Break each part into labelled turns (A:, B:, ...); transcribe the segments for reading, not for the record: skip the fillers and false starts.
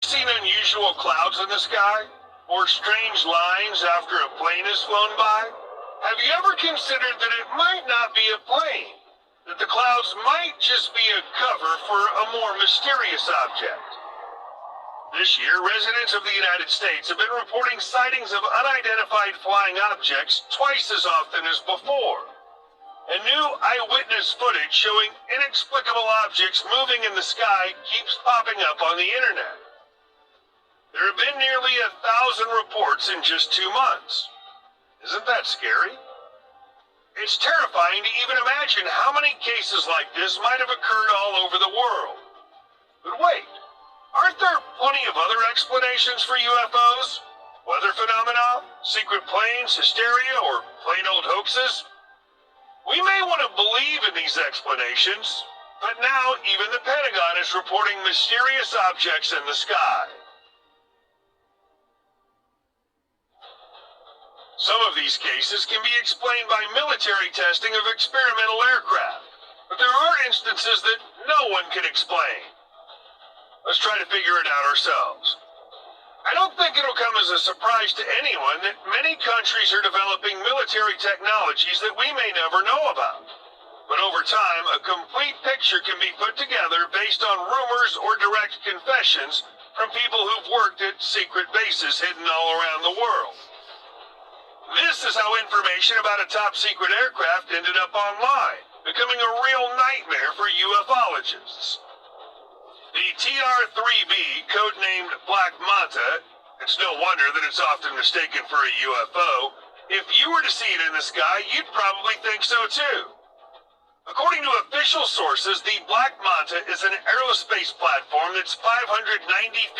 A: Seen unusual clouds in the sky? Or strange lines after a plane has flown by? Have you ever considered that it might not be a plane? That the clouds might just be a cover for a more mysterious object? This year, residents of the United States have been reporting sightings of unidentified flying objects twice as often as before. And new eyewitness footage showing inexplicable objects moving in the sky keeps popping up on the internet. There have been nearly 1,000 reports in just 2 months. Isn't that scary? It's terrifying to even imagine how many cases like this might have occurred all over the world. But wait, aren't there plenty of other explanations for UFOs? Weather phenomena, secret planes, hysteria, or plain old hoaxes? We may want to believe in these explanations, but now even the Pentagon is reporting mysterious objects in the sky. Some of these cases can be explained by military testing of experimental aircraft, but there are instances that no one can explain. Let's try to figure it out ourselves. I don't think it'll come as a surprise to anyone that many countries are developing military technologies that we may never know about. But over time, a complete picture can be put together based on rumors or direct confessions from people who've worked at secret bases hidden all around the world. This is how information about a top-secret aircraft ended up online, becoming a real nightmare for ufologists. The TR-3B, codenamed Black Manta, it's no wonder that it's often mistaken for a UFO. If you were to see it in the sky, you'd probably think so too. According to official sources, the Black Manta is an aerospace platform that's 590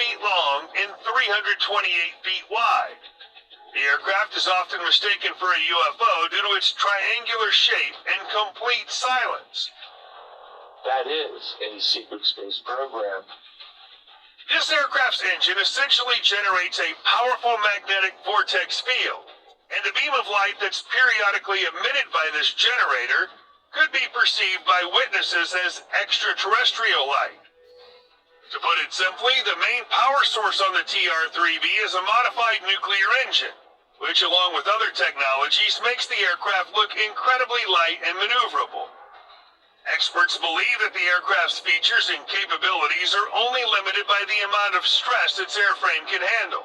A: feet long and 328 feet wide. The aircraft is often mistaken for a UFO due to its triangular shape and complete silence.
B: That is a secret space program.
A: This aircraft's engine essentially generates a powerful magnetic vortex field, and the beam of light that's periodically emitted by this generator could be perceived by witnesses as extraterrestrial light. To put it simply, the main power source on the TR-3B is a modified nuclear engine, which along with other technologies makes the aircraft look incredibly light and maneuverable. Experts believe that the aircraft's features and capabilities are only limited by the amount of stress its airframe can handle.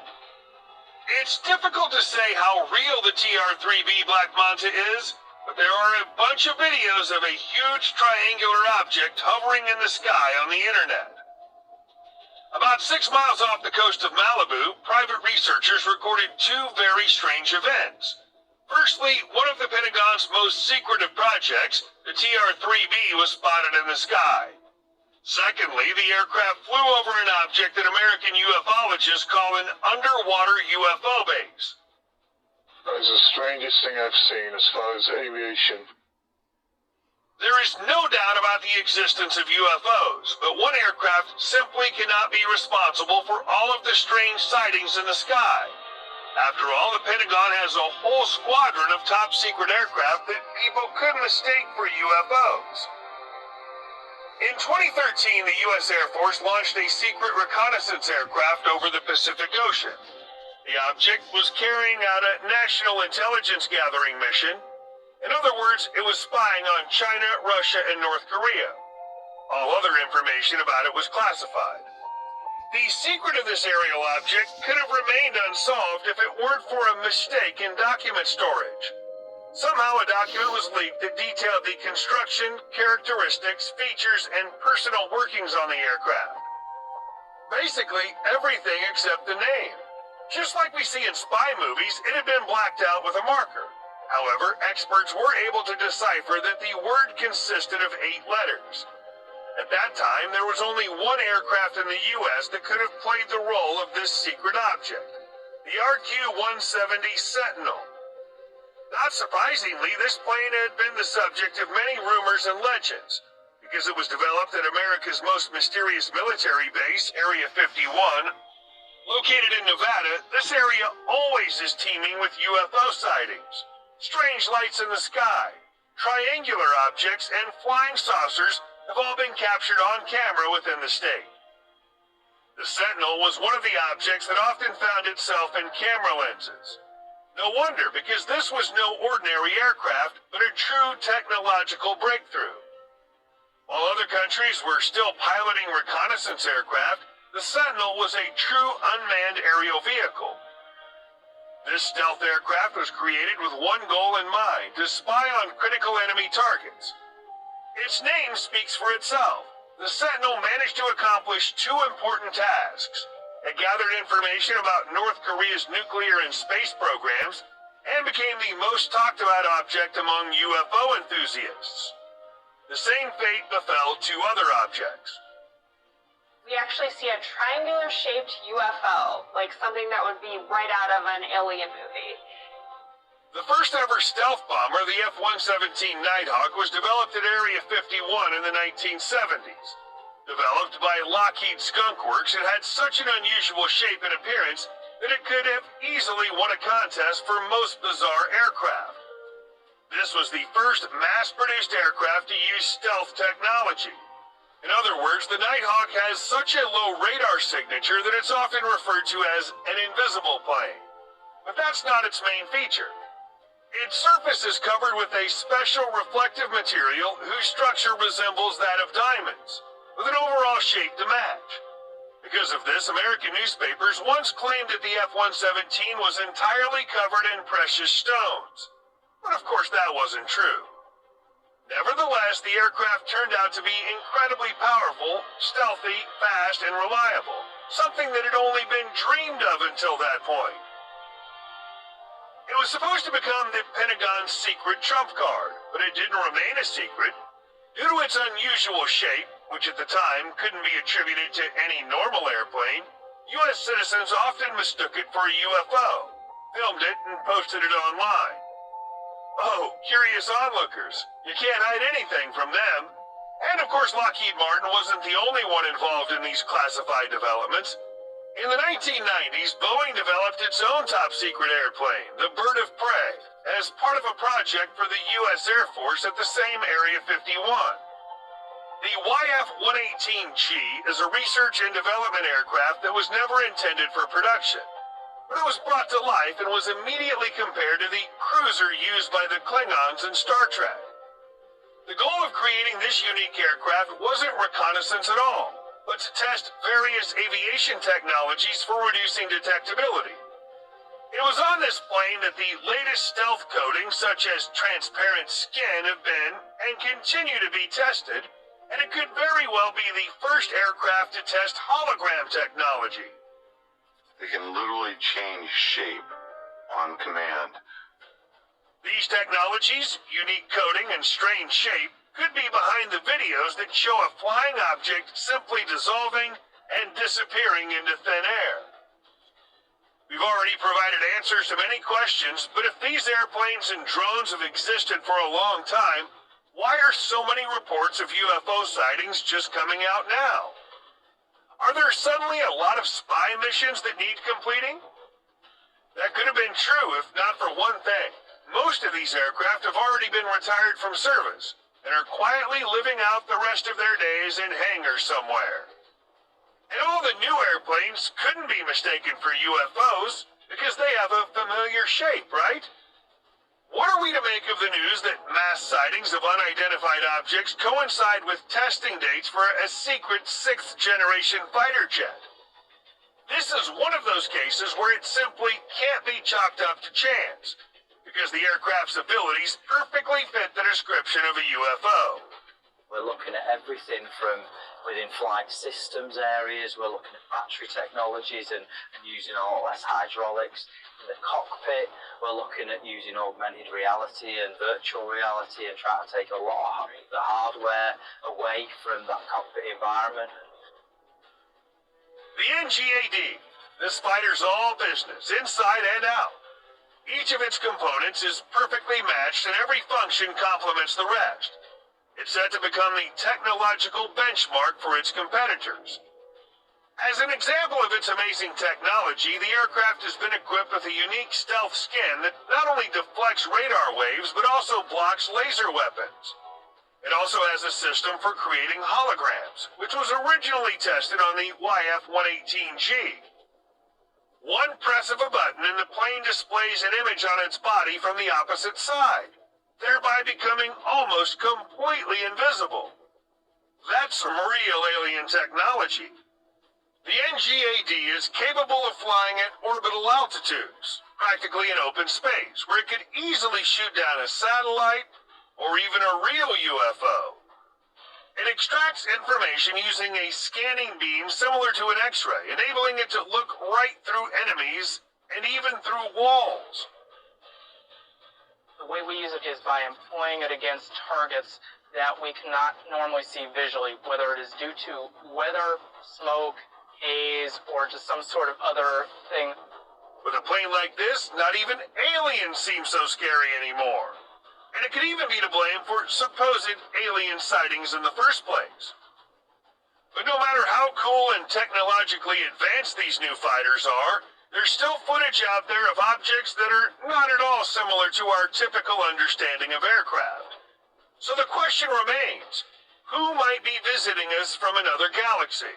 A: It's difficult to say how real the TR-3B Black Manta is, but there are a bunch of videos of a huge triangular object hovering in the sky on the internet. About 6 miles off the coast of Malibu, private researchers recorded 2 very strange events. Firstly, one of the Pentagon's most secretive projects, the TR-3B, was spotted in the sky. Secondly, the aircraft flew over an object that American ufologists call an underwater UFO base.
C: That is the strangest thing I've seen as far as aviation.
A: There is no doubt about the existence of UFOs, but one aircraft simply cannot be responsible for all of the strange sightings in the sky. After all, the Pentagon has a whole squadron of top-secret aircraft that people could mistake for UFOs. In 2013, the U.S. Air Force launched a secret reconnaissance aircraft over the Pacific Ocean. The object was carrying out a national intelligence gathering mission. In other words, it was spying on China, Russia, and North Korea. All other information about it was classified. The secret of this aerial object could have remained unsolved if it weren't for a mistake in document storage. Somehow a document was leaked that detailed the construction, characteristics, features, and personal workings on the aircraft. Basically, everything except the name. Just like we see in spy movies, it had been blacked out with a marker. However, experts were able to decipher that the word consisted of 8 letters. At that time, there was only one aircraft in the U.S. that could have played the role of this secret object, the RQ-170 Sentinel. Not surprisingly, this plane had been the subject of many rumors and legends. Because it was developed at America's most mysterious military base, Area 51, located in Nevada, this area always is teeming with UFO sightings. Strange lights in the sky, triangular objects, and flying saucers have all been captured on camera within the state. The Sentinel was one of the objects that often found itself in camera lenses. No wonder, because this was no ordinary aircraft, but a true technological breakthrough. While other countries were still piloting reconnaissance aircraft, the Sentinel was a true unmanned aerial vehicle. This stealth aircraft was created with one goal in mind: to spy on critical enemy targets. Its name speaks for itself. The Sentinel managed to accomplish two important tasks. It gathered information about North Korea's nuclear and space programs, and became the most talked about object among UFO enthusiasts. The same fate befell two other objects.
D: We actually see a triangular-shaped UFO, like something that would be right out of an alien movie.
A: The first ever stealth bomber, the F-117 Nighthawk, was developed at Area 51 in the 1970s. Developed by Lockheed Skunk Works, it had such an unusual shape and appearance that it could have easily won a contest for most bizarre aircraft. This was the first mass-produced aircraft to use stealth technology. In other words, the Nighthawk has such a low radar signature that it's often referred to as an invisible plane. But that's not its main feature. Its surface is covered with a special reflective material whose structure resembles that of diamonds, with an overall shape to match. Because of this, American newspapers once claimed that the F-117 was entirely covered in precious stones. But of course that wasn't true. Nevertheless, the aircraft turned out to be incredibly powerful, stealthy, fast, and reliable, something that had only been dreamed of until that point. It was supposed to become the Pentagon's secret trump card, but it didn't remain a secret. Due to its unusual shape, which at the time couldn't be attributed to any normal airplane, U.S. citizens often mistook it for a UFO, filmed it, and posted it online. Oh, curious onlookers. You can't hide anything from them. And of course, Lockheed Martin wasn't the only one involved in these classified developments. In the 1990s, Boeing developed its own top-secret airplane, the Bird of Prey, as part of a project for the U.S. Air Force at the same Area 51. The YF-118G is a research and development aircraft that was never intended for production. But it was brought to life and was immediately compared to the cruiser used by the Klingons in Star Trek. The goal of creating this unique aircraft wasn't reconnaissance at all, but to test various aviation technologies for reducing detectability. It was on this plane that the latest stealth coatings, such as transparent skin, have been and continue to be tested, and it could very well be the first aircraft to test hologram technology.
E: They can literally change shape on command.
A: These technologies, unique coating and strange shape, could be behind the videos that show a flying object simply dissolving and disappearing into thin air. We've already provided answers to many questions, but if these airplanes and drones have existed for a long time, why are so many reports of UFO sightings just coming out now? Are there suddenly a lot of spy missions that need completing? That could have been true if not for one thing. Most of these aircraft have already been retired from service and are quietly living out the rest of their days in hangars somewhere. And all the new airplanes couldn't be mistaken for UFOs because they have a familiar shape, right? What are we to make of the news that mass sightings of unidentified objects coincide with testing dates for a secret 6th-generation fighter jet? This is one of those cases where it simply can't be chalked up to chance, because the aircraft's abilities perfectly fit the description of a UFO.
F: We're looking at everything from within flight systems areas, we're looking at battery technologies and using all less hydraulics. In the cockpit, we're looking at using augmented reality and virtual reality and trying to take a lot of the hardware away from that cockpit environment.
A: The NGAD, this fighter's all business, inside and out. Each of its components is perfectly matched and every function complements the rest. It's set to become the technological benchmark for its competitors. As an example of its amazing technology, the aircraft has been equipped with a unique stealth skin that not only deflects radar waves, but also blocks laser weapons. It also has a system for creating holograms, which was originally tested on the YF-118G. One press of a button and the plane displays an image on its body from the opposite side, thereby becoming almost completely invisible. That's some real alien technology. The NGAD is capable of flying at orbital altitudes, practically in open space, where it could easily shoot down a satellite or even a real UFO. It extracts information using a scanning beam similar to an X-ray, enabling it to look right through enemies and even through walls.
G: The way we use it is by employing it against targets that we cannot normally see visually, whether it is due to weather, smoke, haze, or just some sort of other thing.
A: With a plane like this, not even aliens seem so scary anymore. And it could even be to blame for supposed alien sightings in the first place. But no matter how cool and technologically advanced these new fighters are, there's still footage out there of objects that are not at all similar to our typical understanding of aircraft. So the question remains, who might be visiting us from another galaxy?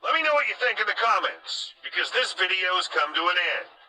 A: Let me know what you think in the comments, because this video has come to an end.